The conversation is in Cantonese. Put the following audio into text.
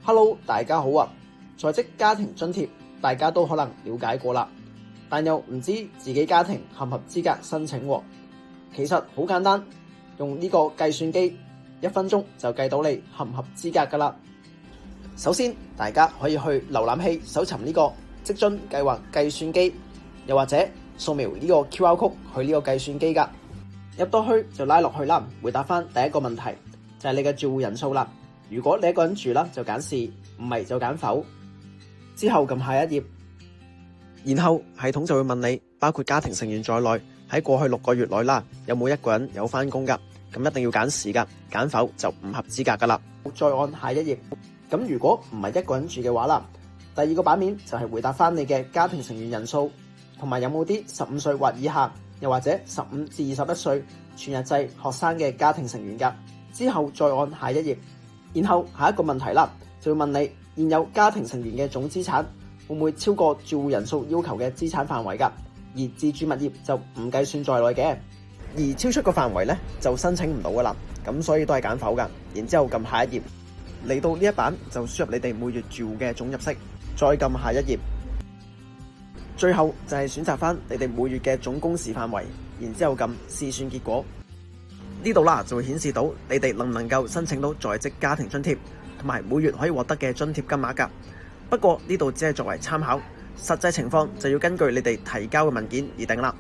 Hello， 大家好啊！在職家庭津貼大家都可能了解過啦，但又唔知自己家庭合唔合資格申請喎。其實好簡單，用呢個計算機1分鐘就計到你合唔合資格噶啦。首先，大家可以去瀏覽器搜尋呢個職津計劃計算機，又或者掃描呢個 QR code 去呢個計算機噶。入到去就拉落去啦，回答翻第一個問題就係你嘅住戶人數啦。如果你一個人住啦，就揀是，唔係就揀否。之後撳下一頁，然後系統就會問你，包括家庭成員在內，喺過去6個月內啦，有冇一個人有返工噶？咁一定要揀是噶，揀否就唔合資格噶啦。再按下一頁，咁如果唔係一個人住嘅話啦，第二個版面就係回答翻你嘅家庭成員人數，同埋有冇啲15歲或以下，又或者15至21歲全日制學生嘅家庭成員噶。之後再按下一頁，然後下一個問題啦，就會問你現有家庭成員嘅總資產會唔會超過住戶人數要求嘅資產範圍噶？而自住物業就唔計算在內嘅，而超出個範圍呢，就申請唔到噶啦。咁所以都係揀否噶。然之後撳下一頁，嚟到呢一版就輸入你哋每月住戶嘅總入息，再撳下一頁，最後就係選擇翻你哋每月嘅總工時範圍，然之後撳試算結果。呢度啦就會顯示到你哋能唔能夠申請到在職家庭津貼，同埋每月可以獲得嘅津貼金額噶。不過呢度只係作為參考，實際情況就要根據你哋提交嘅文件而定啦。